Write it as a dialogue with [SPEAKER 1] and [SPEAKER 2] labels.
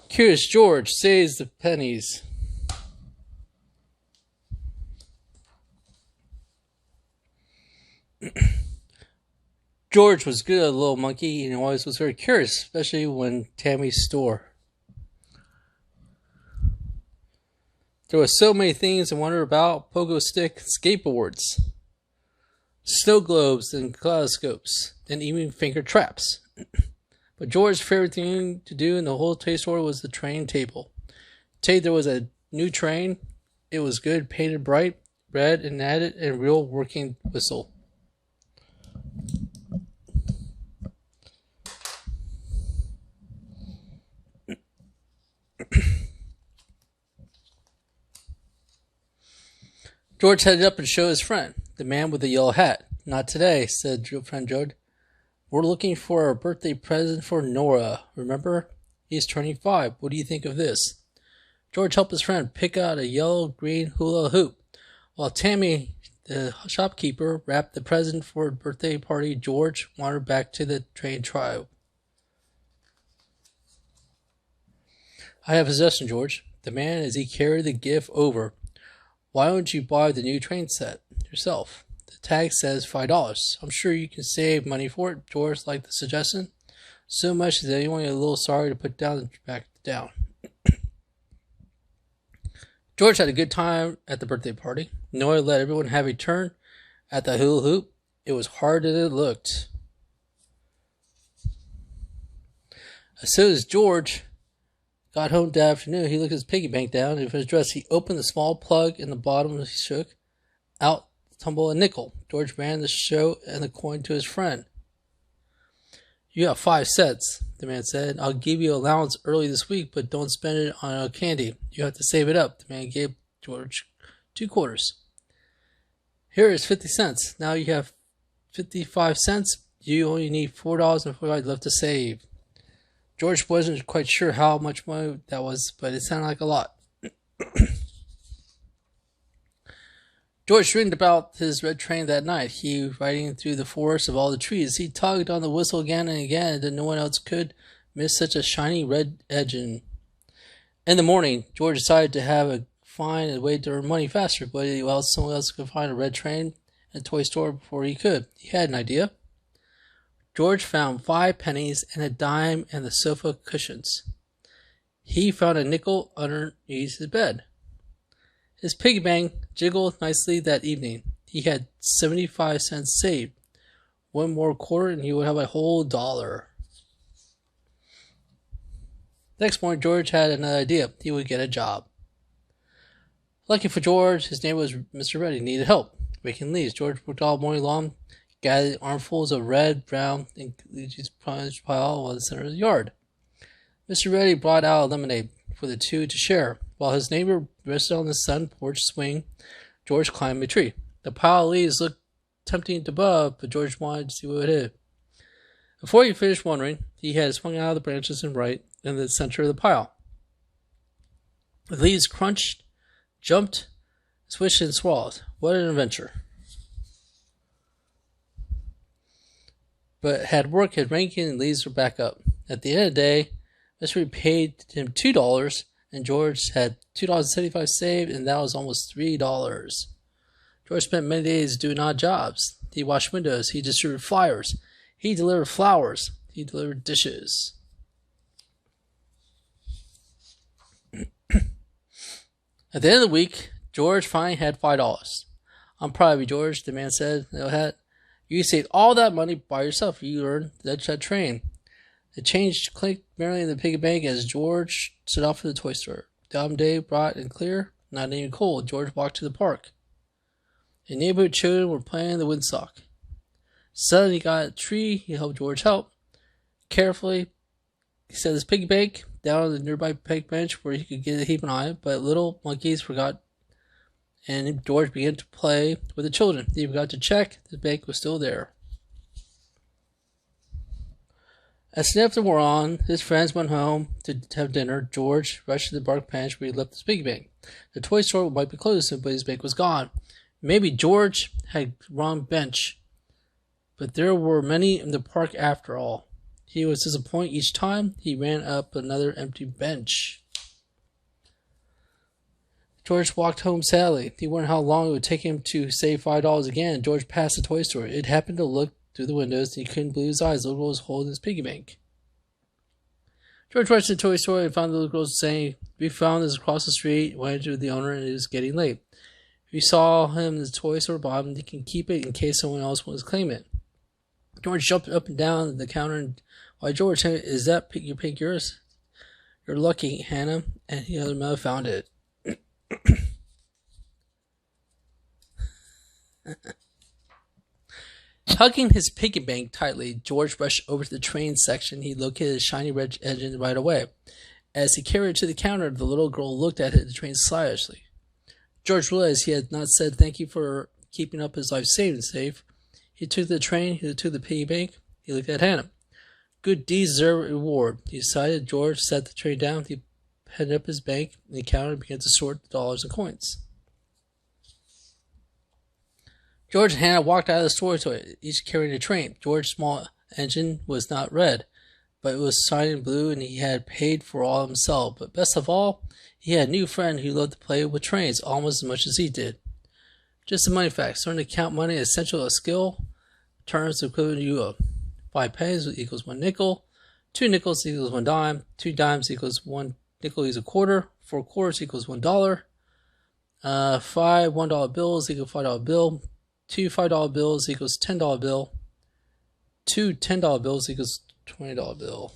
[SPEAKER 1] Curious George saves the pennies. George was good at a little monkey and always was very curious, especially when Tammy's store. There were so many things to wonder about: pogo stick, skateboards, snow globes, and kaleidoscopes, and even finger traps. But George's favorite thing to do in the whole toy store was the train table. Say there was a new train. It was good, painted bright red, and added a real working whistle. George headed up and showed his friend, the man with the yellow hat. Not today, said friend George. We're looking for a birthday present for Nora. Remember? He's turning 5. What do you think of this? George helped his friend pick out a yellow-green hula hoop, while Tammy, the shopkeeper, wrapped the present for a birthday party. George wandered back to the train tribe. I have a suggestion, George. The man, as he carried the gift over. Why don't you buy the new train set yourself? The tag says $5. I'm sure you can save money for it. George liked the suggestion so much that he wanted a little sorry to put down back down. George had a good time at the birthday party. Noah let everyone have a turn at the hula hoop. It was harder than it looked. As soon as George got home that afternoon, he looked his piggy bank down, and for his dress, he opened the small plug in the bottom. He shook out, tumbled a nickel. George ran the show and the coin to his friend. You got 5 cents, the man said. I'll give you allowance early this week, but don't spend it on candy. You have to save it up. The man gave George 2 quarters. Here is 50 cents. Now you have 55 cents. You only need $4.45 left to save. George wasn't quite sure how much money that was, but it sounded like a lot. George dreamed about his red train that night. He, riding through the forest of all the trees, he tugged on the whistle again and again, and no one else could miss such a shiny red engine. In the morning, George decided to find a way to earn money faster, but someone else could find a red train in a toy store before he could. He had an idea. George found 5 pennies and a dime and the sofa cushions. He found a nickel underneath his bed. His piggy bank jiggled nicely that evening. He had 75 cents saved. One more quarter and he would have a whole $1. Next morning, George had another idea. He would get a job. Lucky for George, his neighbor was Mr. Reddy, needed help raking leaves. George worked all morning long, gathered armfuls of red, brown, and leaves pile in the center of the yard. Mr. Reddy brought out a lemonade for the two to share. While his neighbor rested on the sun porch swing, George climbed a tree. The pile of leaves looked tempting to above, but George wanted to see what it hid. Before he finished wondering, he had swung out of the branches and right in the center of the pile. The leaves crunched, jumped, swished, and swallowed. What an adventure! But had work had ranking and leaves were back up. At the end of the day, Mr. Reed paid him $2, and George had $2.75 saved, and that was almost $3. George spent many days doing odd jobs. He washed windows, he distributed flyers, he delivered flowers, he delivered dishes. At the end of the week, George finally had $5. I'm proud of you, George, the man said. You saved all that money by yourself. You earned that train. The change clinked merrily in the piggy bank as George set off for the toy store. The day bright and clear, not even cold. George walked to the park. The neighborhood children were playing the windsock. Suddenly he got a tree. He helped George help. Carefully, he set his piggy bank down on the nearby peg bench where he could keep an eye, but little monkeys forgot, and George began to play with the children. He forgot to check the bank was still there. As the afternoon wore on, his friends went home to have dinner. George rushed to the bark bench where he left his piggy bank. The toy store might be closed, but his bank was gone. Maybe George had wrong bench, but there were many in the park after all. He was disappointed each time he ran up another empty bench. George walked home sadly. He wondered how long it would take him to save $5 again. George passed the toy store. It happened to look through the windows, and he couldn't believe his eyes. The little girl was holding his piggy bank. George rushed to the toy store and found the little girl saying, "We found this across the street, went to the owner, and it was getting late. If you saw him in the toy store bottom, you can keep it in case someone else wants to claim it." George jumped up and down the counter and, "Why, George, is that your pig yours?" "You're lucky, Hannah, and the other mother found it." Hugging his piggy bank tightly, George rushed over to the train section. He located a shiny red engine right away. As he carried it to the counter, the little girl looked at the train slyishly. George realized he had not said thank you for keeping up his life savings safe. He took the train, he took the piggy bank, he looked at Hannah. Good deeds deserve a reward, he decided. George set the train down, he headed up his bank, and the counter began to sort the dollars and coins. George and Hannah walked out of the store, each carrying a train. George's small engine was not red, but it was shining blue, and he had paid for all himself. But best of all, he had a new friend who loved to play with trains almost as much as he did. Just a money fact: learning to count money is essential a skill. Terms equivalent to 5 pennies equals 1 nickel, 2 nickels equals 1 dime, 2 dimes equals 1 nickel equals a quarter, 4 quarters equals $1, 5 $1 bills equals $5 bill, 2 $5 bills equals $10 bill, 2 $10 bills equals $20 bill.